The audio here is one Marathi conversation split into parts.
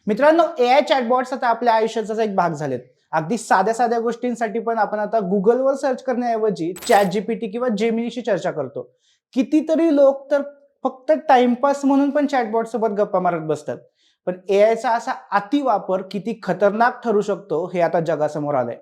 मित्रांनो, एआय चॅटबॉट्स आता आपल्या आयुष्याचाच एक भाग झालेत. अगदी साध्या साध्या गोष्टींसाठी पण आपण आता गुगलवर सर्च करण्याऐवजी चॅट जीपीटी किंवा जेमिनीशी चर्चा करतो. कितीतरी लोक तर फक्त टाइमपास म्हणून पण चॅटबॉट सोबत गप्पा मारत बसतात. पण एआयचा असा अतिवापर किती खतरनाक ठरू शकतो हे आता जगासमोर आलंय.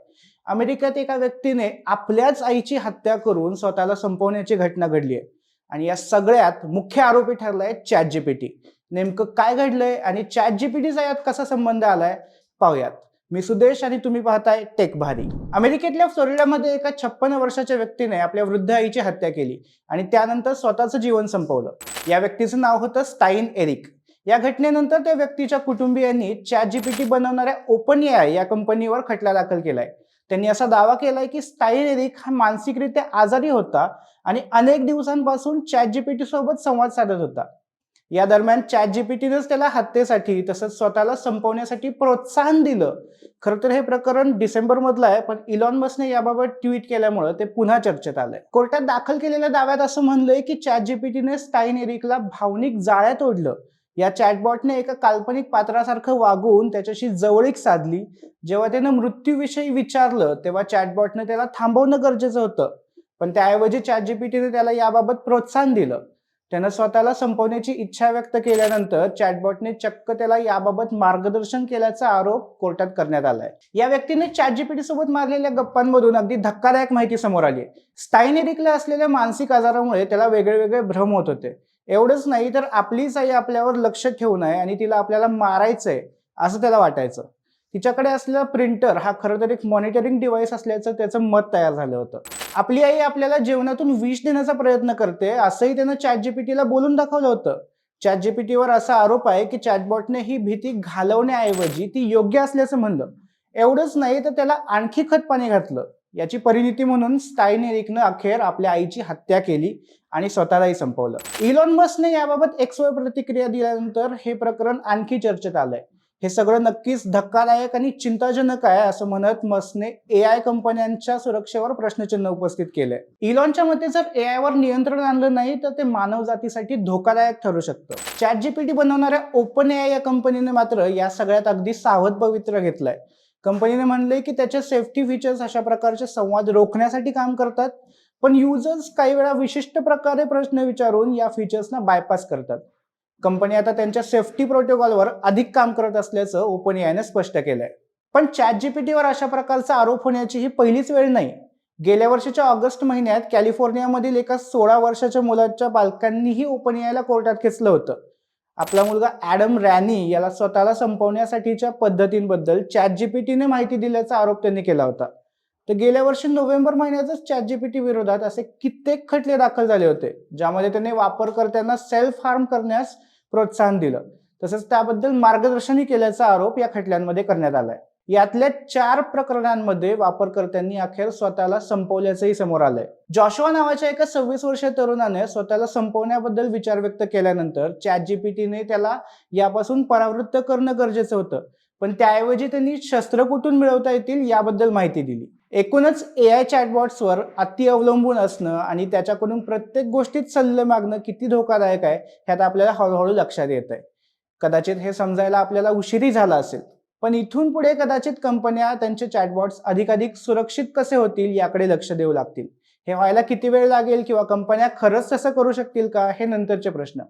अमेरिकेत एका व्यक्तीने आपल्याच आईची हत्या करून स्वतःला संपवण्याची घटना घडली आहे. आणि या सगळ्यात मुख्य आरोपी ठरलाय चॅट जीपीटी. नेमकं काय घडलंय आणि चॅट जीपीटीचा यात कसा संबंध आलाय पाहूयात. मी सुदेश आणि तुम्ही पाहताय टेक भारी. अमेरिकेतल्या फ्लोरिडामध्ये एका 56 वर्षाच्या व्यक्तीने आपल्या वृद्ध आईची हत्या केली आणि त्यानंतर स्वतःचं जीवन संपवलं. या व्यक्तीचं नाव होतं स्टाइन एरिक. या घटनेनंतर त्या व्यक्तीच्या कुटुंबियांनी चॅट जीपीटी बनवणाऱ्या ओपन एआय या कंपनीवर खटला दाखल केलाय. त्यांनी असा दावा केलाय की स्टाइन एरिक हा मानसिकरित्या आजारी होता आणि अनेक दिवसांपासून चॅट जीपीटी सोबत संवाद साधत होता. या दरम्यान चॅट जीपीटीनेच त्याला हत्येसाठी तसंच स्वतःला संपवण्यासाठी प्रोत्साहन दिलं. खरं तर हे प्रकरण डिसेंबर मधलं आहे, पण इलॉन मस्कने याबाबत ट्विट केल्यामुळे ते पुन्हा चर्चेत आलंय. कोर्टात दाखल केलेल्या दाव्यात असं म्हणलंय की चॅट जीपीटीने स्टाइन एरिकला भावनिक जाळ्यात ओढलं. या चॅटबॉटने एका काल्पनिक पात्रासारखं वागून त्याच्याशी जवळीक साधली. जेव्हा त्यानं मृत्यूविषयी विचारलं तेव्हा चॅटबॉटने त्याला थांबवणं गरजेचं होतं, पण त्याऐवजी चॅट जीपीटीने त्याला याबाबत प्रोत्साहन दिलं. त्यानं स्वतःला संपवण्याची इच्छा व्यक्त केल्यानंतर चॅटबॉटने चक्क त्याला याबाबत मार्गदर्शन केल्याचा आरोप कोर्टात करण्यात आलाय. या व्यक्तीने चॅट जीपीटी सोबत मारलेल्या गप्पांमधून अगदी धक्कादायक माहिती समोर आली. स्टाइन एरिकला असलेल्या मानसिक आजारामुळे त्याला वेगळे वेगळे भ्रम होत होते. एवढंच नाही तर आपलीच आई आपल्यावर लक्ष ठेवून आहे आणि तिला आपल्याला मारायचंय असं त्याला वाटायचं. तिच्याकडे असलेला प्रिंटर हा खरं तर एक मॉनिटरिंग डिव्हाइस असल्याचं त्याचं मत तयार झालं होतं. आपली आई आपल्याला जेवणातून विष देण्याचा प्रयत्न करते असंही त्यानं चॅट जीपीटीला बोलून दाखवलं होतं. चॅट जीपीटीवर असा आरोप आहे की चॅटबॉटने ही भीती घालवण्याऐवजी ती योग्य असल्याचं म्हणलं. एवढंच नाही तर त्याला आणखी खतपाणी घातलं. याची परिणिती म्हणून स्टाइन एरिकनं अखेर आपल्या आईची हत्या केली आणि स्वतःलाही संपवलं. इलॉन मस्कने याबाबत एक्सवर प्रतिक्रिया दिल्यानंतर हे प्रकरण आणखी चर्चेत आलंय. हे सगळं नक्कीच धक्कादायक आणि चिंताजनक आहे असं म्हणत मस्कने एआय कंपन्यांच्या सुरक्षेवर प्रश्नचिन्ह उपस्थित केलंय. इलॉनच्या मते जर एआय वर नियंत्रण आणलं नाही तर ते मानव जातीसाठी धोकादायक ठरू शकतं. चॅट जीपीटी बनवणाऱ्या ओपन एआय या कंपनीने मात्र या सगळ्यात अगदी सावध पवित्रा घेतलाय. कंपनीने म्हणलंय की त्याचे सेफ्टी फीचर्स अशा प्रकारचे संवाद रोखण्यासाठी काम करतात, पण युजर्स काही वेळा विशिष्ट प्रकारे प्रश्न विचारून या फीचर्सना बायपास करतात. कंपनी आता त्यांच्या सेफ्टी प्रोटोकॉलवर अधिक काम करत असल्याचं ओपन एआयने स्पष्ट केलंय. पण चॅट जीपीटीवर अशा प्रकारचा आरोप होण्याची ही पहिलीच वेळ नाही. गेल्या वर्षीच्या ऑगस्ट महिन्यात कॅलिफोर्नियामधील एका 16 वर्षाच्या मुलाच्या पालकांनीही ओपन एआयला कोर्टात खेचलं होतं. आपला मुलगा ॲडम रॅनी याला स्वतःला संपवण्यासाठीच्या पद्धतींबद्दल चॅट जीपीटीने माहिती दिल्याचा आरोप त्यांनी केला होता. तर गेल्या वर्षी नोव्हेंबर महिन्यातच चॅट जीपीटी विरोधात असे कित्येक खटले दाखल झाले होते, ज्यामध्ये त्यांनी वापरकर्त्यांना सेल्फ हार्म करण्यास प्रोत्साहन दिलं. तसंच त्याबद्दल मार्गदर्शनही केल्याचा आरोप या खटल्यांमध्ये करण्यात आलाय. यातल्या 4 प्रकरणांमध्ये वापरकर्त्यांनी अखेर स्वतःला संपवल्याचंही समोर आलंय. जॉशुआ नावाच्या एका 26 वर्षीय तरुणाने स्वतःला संपवण्याबद्दल विचार व्यक्त केल्यानंतर चॅट जीपीटीने त्याला यापासून परावृत्त करणं गरजेचं होतं, पण त्याऐवजी त्यांनी शस्त्र कुठून मिळवता येतील याबद्दल माहिती दिली. एकूणच एआय चॅटबॉट्सवर अति अवलंबून असणं आणि त्याच्याकडून प्रत्येक गोष्टीत सल्ले मागणं किती धोकादायक आहे ह्यात आपल्याला हळूहळू लक्षात येत आहे. कदाचित हे समजायला आपल्याला उशीरही झाला असेल, पण इथून पुढे कदाचित कंपन्या त्यांचे चॅटबॉट्स अधिकाधिक सुरक्षित कसे होतील याकडे लक्ष देऊ लागतील. हे व्हायला किती वेळ लागेल किंवा कंपन्या खरंच तसं करू शकतील का हे नंतरचे प्रश्न.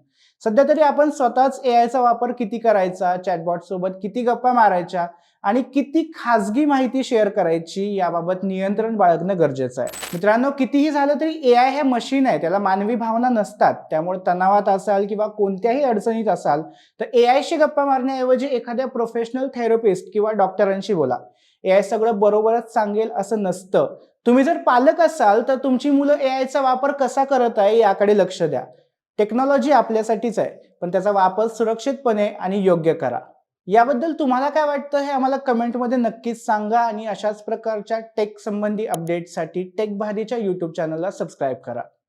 सध्या तरी आपण स्वतःच एआयचा वापर किती करायचा, चॅटबॉट सोबत किती गप्पा मारायच्या आणि किती खाजगी माहिती शेअर करायची याबाबत नियंत्रण बाळगणं गरजेचं आहे. मित्रांनो, कितीही झालं तरी एआय हे मशीन आहे, त्याला मानवी भावना नसतात. त्यामुळे तणावात असाल किंवा कोणत्याही अडचणीत असाल तर एआयशी गप्पा मारण्याऐवजी एखाद्या प्रोफेशनल थेरपिस्ट किंवा डॉक्टरांशी बोला. एआय सगळं बरोबरच सांगेल असं नसतं. तुम्ही जर पालक असाल तर तुमची मुलं एआयचा वापर कसा करत आहे याकडे लक्ष द्या. टेक्नॉलॉजी आपल्यासाठीच आहे, पण त्याचा वापर सुरक्षितपणे आणि योग्य करा. याबद्दल तुम्हाला काय वाटतं हे आम्हाला कमेंटमध्ये नक्कीच सांगा आणि अशाच प्रकारच्या टेक संबंधी अपडेट्ससाठी टेक भारीच्या YouTube चॅनलला सबस्क्राईब करा.